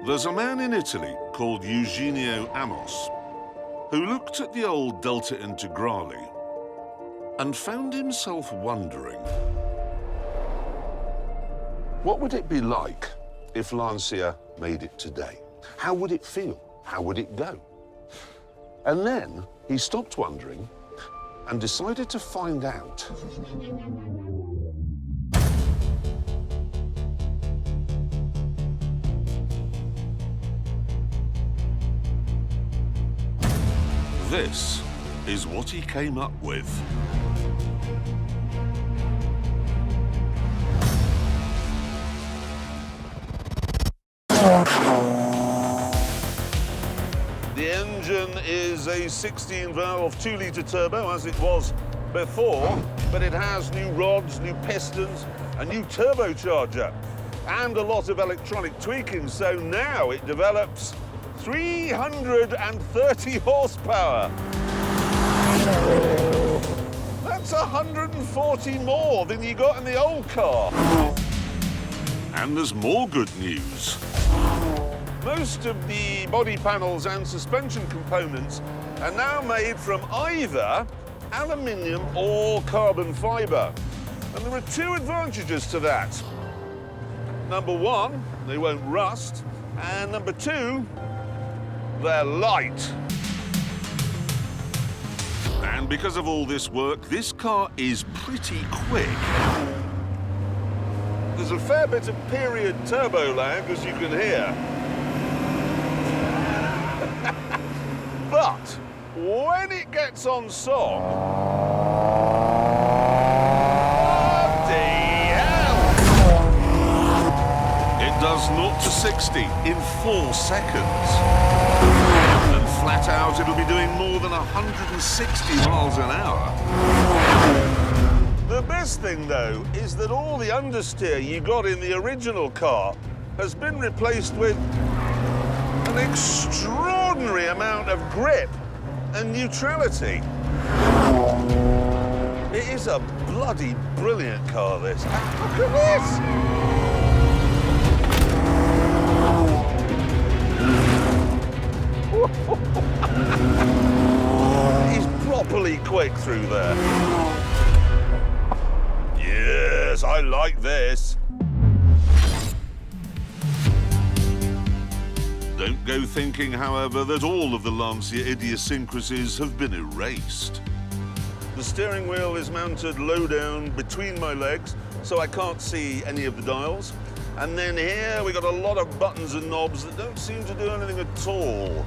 There's a man in Italy called Eugenio Amos who looked at the old Delta Integrale and found himself wondering, what would it be like if Lancia made it today? How would it feel? How would it go? And then he stopped wondering and decided to find out. This is what he came up with. The engine is a 16-valve 2-litre turbo, as it was before, but it has new rods, new pistons, a new turbocharger, and a lot of electronic tweaking, so now it develops 330 horsepower. That's 140 more than you got in the old car. And there's more good news. Most of the body panels and suspension components are now made from either aluminium or carbon fibre. And there are two advantages to that. Number one, they won't rust. And number two, they're light. And because of all this work, this car is pretty quick. There's a fair bit of period turbo lag, as you can hear. But when it gets on song, bloody hell! It does 0 to 60 in 4 seconds. And flat out, it'll be doing more than 160 miles an hour. The best thing, though, is that all the understeer you got in the original car has been replaced with an extraordinary amount of grip and neutrality. It is a bloody brilliant car, this. Look at this! He's properly quick through there. Yes, I like this. Don't go thinking, however, that all of the Lancia idiosyncrasies have been erased. The steering wheel is mounted low down between my legs, so I can't see any of the dials. And then here we got a lot of buttons and knobs that don't seem to do anything at all.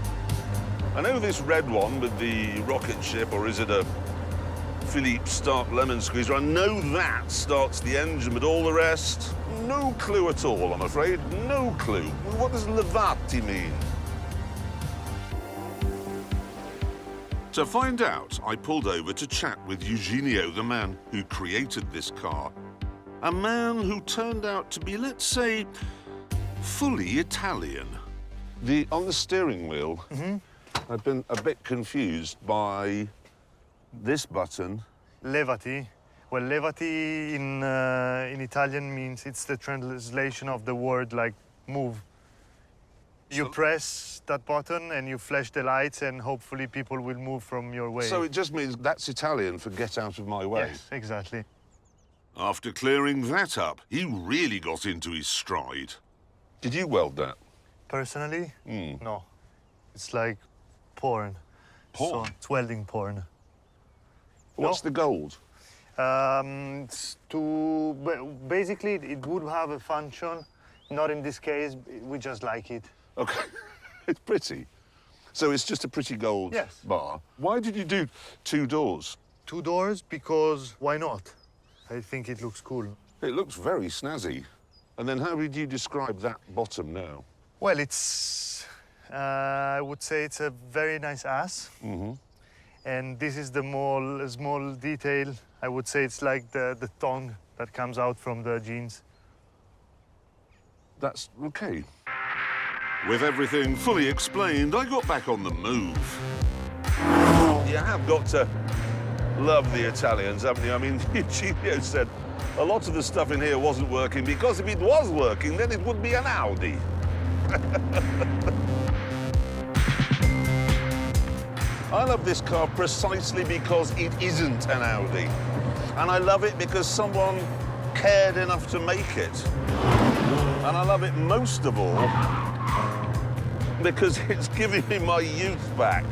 I know this red one with the rocket ship, or is it a Philippe Stark lemon squeezer? I know that starts the engine, but all the rest, no clue at all, I'm afraid. No clue. What does levati mean? To find out, I pulled over to chat with Eugenio, the man who created this car. A man who turned out to be, let's say, fully Italian. On the steering wheel, I've been a bit confused by this button. Levati. Well, levati in Italian means it's the translation of the word like move. You press that button and you flash the lights and hopefully people will move from your way. So it just means that's Italian for get out of my way? Yes, exactly. After clearing that up, he really got into his stride. Did you weld that? Personally? No. It's like porn. Porn? So it's welding porn. What's the gold? It's basically, it would have a function. Not in this case, we just like it. Okay, it's pretty. So it's just a pretty gold bar. Why did you do 2 doors? 2 doors because why not? I think it looks cool. It looks very snazzy. And then how would you describe that bottom now? Well, it's, I would say it's a very nice ass. And this is the small detail. I would say it's like the tongue that comes out from the jeans. That's okay. With everything fully explained, I got back on the move. You have got to love the Italians, haven't you? I mean, Eugenio said a lot of the stuff in here wasn't working because if it was working, then it would be an Audi. I love this car precisely because it isn't an Audi. And I love it because someone cared enough to make it. And I love it most of all because it's giving me my youth back.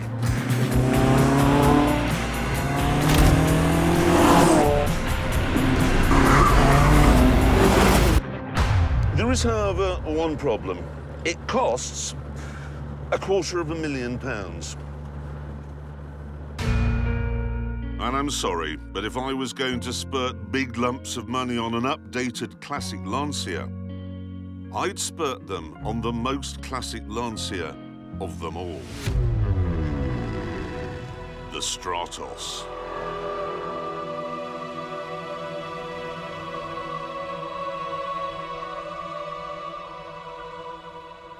There is, however, one problem. It costs £250,000. And I'm sorry, but if I was going to spurt big lumps of money on an updated classic Lancia, I'd spurt them on the most classic Lancia of them all. The Stratos.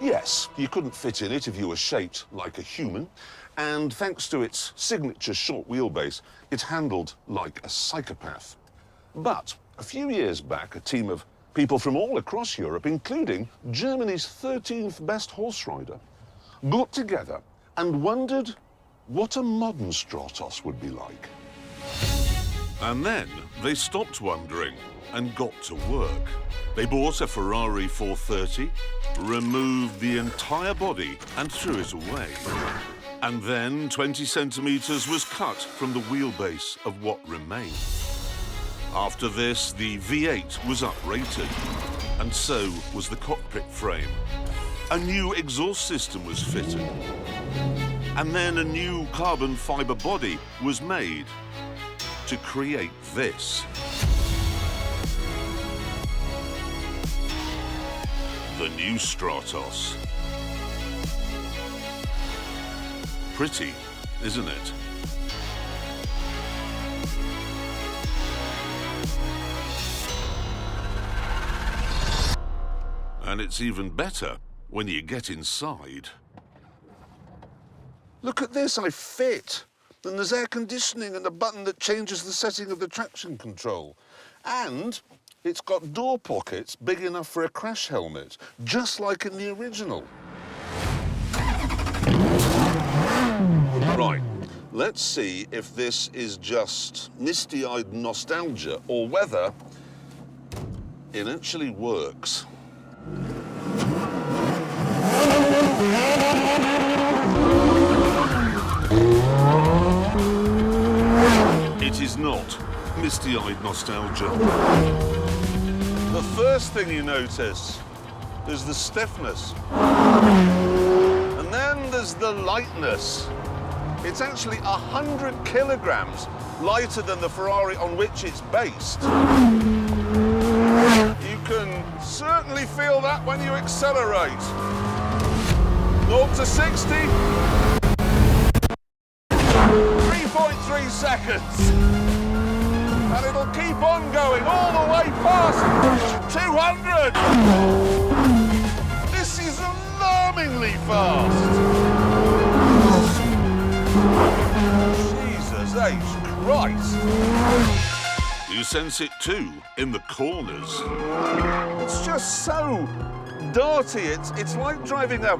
Yes, you couldn't fit in it if you were shaped like a human, and thanks to its signature short wheelbase, it's handled like a psychopath. But a few years back, a team of people from all across Europe, including Germany's 13th best horse rider, got together and wondered what a modern Stratos would be like. And then they stopped wondering and got to work. They bought a Ferrari 430, removed the entire body and threw it away. And then 20 centimetres was cut from the wheelbase of what remained. After this, the V8 was uprated, and so was the cockpit frame. A new exhaust system was fitted. And then a new carbon fibre body was made to create this. The new Stratos. Pretty, isn't it? And it's even better when you get inside. Look at this, I fit. And there's air conditioning and a button that changes the setting of the traction control. And it's got door pockets big enough for a crash helmet, just like in the original. Right, let's see if this is just misty-eyed nostalgia or whether it actually works. It is not misty-eyed nostalgia. The first thing you notice is the stiffness. And then there's the lightness. It's actually 100 kilograms lighter than the Ferrari on which it's based. You can certainly feel that when you accelerate. 0 to 60. 3.3 seconds. And it'll keep on going all the way past 200. This is alarmingly fast. Jesus H. Christ. You sense it too in the corners. It's just so darty. It's like driving a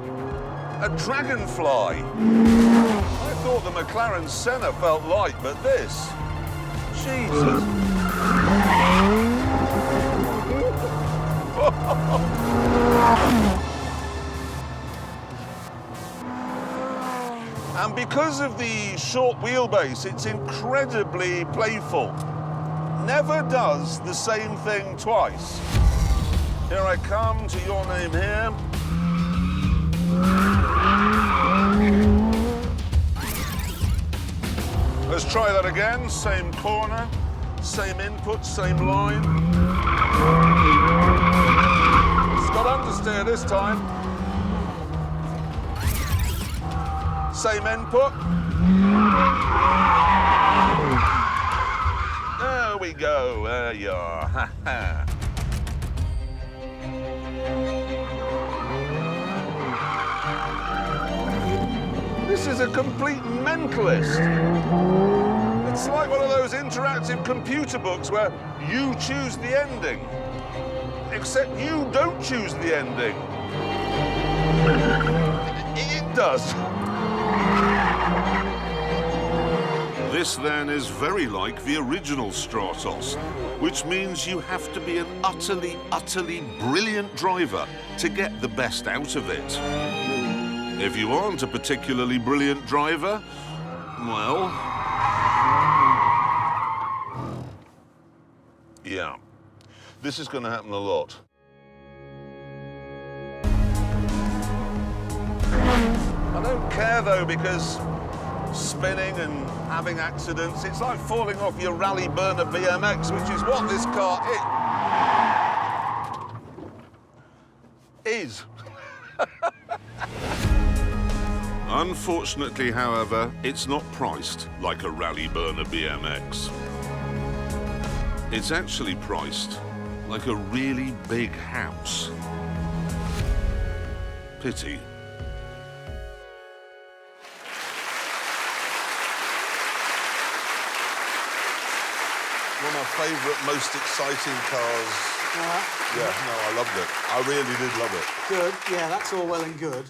dragonfly. I thought the McLaren Senna felt light, but this, Jesus. And because of the short wheelbase, it's incredibly playful. Never does the same thing twice. Here I come to your name here. Let's try that again. Same corner, same input, same line. It's got understeer this time. Same input. There we go. There you are. Ha ha. This is a complete mentalist. It's like one of those interactive computer books where you choose the ending. Except you don't choose the ending. It does. This, then, is very like the original Stratos, which means you have to be an utterly, utterly brilliant driver to get the best out of it. If you aren't a particularly brilliant driver, well... yeah, this is going to happen a lot. I don't care, though, because spinning and having accidents, it's like falling off your rally burner BMX, which is what this car is. Unfortunately, however, it's not priced like a rally burner BMX. It's actually priced like a really big house. Pity. One of my favourite, most exciting cars. Yeah, no, I loved it. I really did love it. Good, yeah, that's all well and good.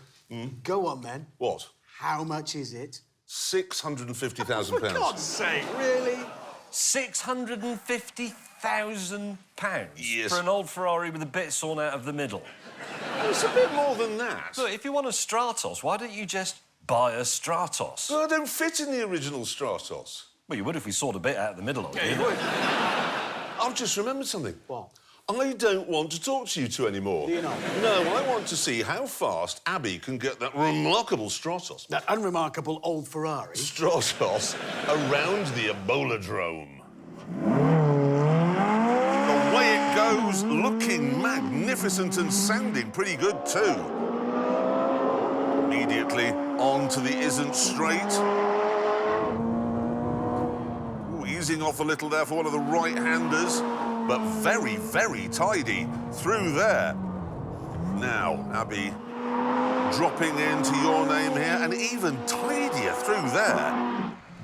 Go on, then. What? How much is it? £650,000. For God's sake, really? £650,000 Yes. for an old Ferrari with a bit sawn out of the middle. Well, it's a bit more than that. Look, if you want a Stratos, why don't you just buy a Stratos? Well, I don't fit in the original Stratos. Well, you would if we sawed a bit out of the middle of it. You would. I've just remembered something. What? I don't want to talk to you two anymore. Do you not? No, I want to see how fast Abby can get that remarkable Stratos. That unremarkable old Ferrari. Stratos around the Ebola-drome. The way it goes, looking magnificent and sounding pretty good, too. Immediately on to the isn't straight. Ooh, easing off a little there for one of the right-handers, but very, very tidy through there. Now, Abby, dropping into your name here, and even tidier through there.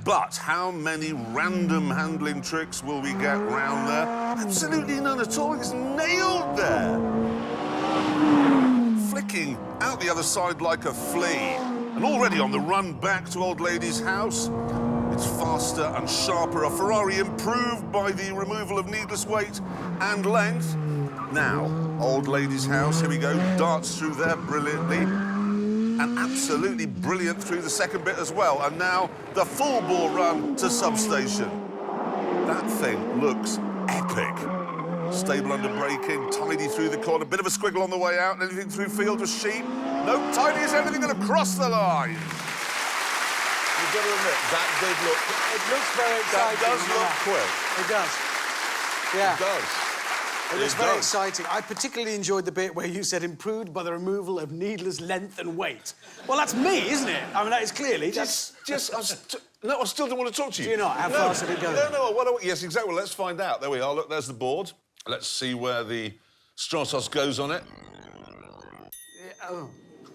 But how many random handling tricks will we get round there? Absolutely none at all. It's nailed there. Flicking out the other side like a flea. And already on the run back to old lady's house. It's faster and sharper. A Ferrari improved by the removal of needless weight and length. Now, old lady's house, here we go. Darts through there brilliantly. And absolutely brilliant through the second bit as well. And now, the full bore run to substation. That thing looks epic. Stable under braking, tidy through the corner, bit of a squiggle on the way out, and anything through field of sheep. Nope, tidy as anything and across the line. You've got to admit, that did look... It looks very exciting. That does look quick. It does. Yeah. It does. It looks very exciting. I particularly enjoyed the bit where you said improved by the removal of needless length and weight. Well, that's me, isn't it? I mean, that is clearly... No, I still don't want to talk to you. Do you not? How fast did it go? No, yes, exactly. Well, let's find out. There we are. Look, there's the board. Let's see where the Stratos goes on it. Yeah, oh.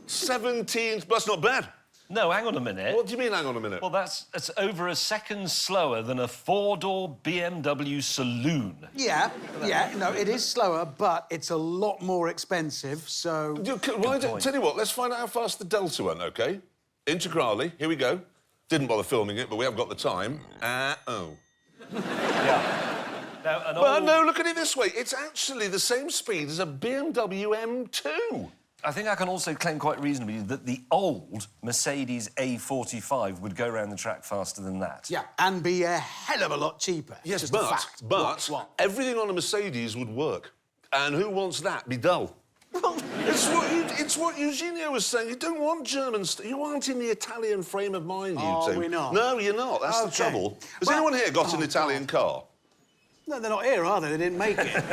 17th, that's not bad. No, hang on a minute. What do you mean, hang on a minute? Well, that's over a second slower than a four-door BMW saloon. Yeah, no, it is slower, but it's a lot more expensive, so... Tell you what, let's find out how fast the Delta went, OK? Integrale, here we go. Didn't bother filming it, but we haven't got the time. Yeah. Now, But no, look at it this way. It's actually the same speed as a BMW M2. I think I can also claim quite reasonably that the old Mercedes A45 would go around the track faster than that. Yeah, and be a hell of a lot cheaper. Yes, Just but a fact. What? everything on a Mercedes would work. And who wants that? Be dull. It's what Eugenio was saying. You don't want German... You aren't in the Italian frame of mind, you two. Are we not? No, you're not. That's the trouble. Has anyone here got an Italian car? No, they're not here, are they? They didn't make it.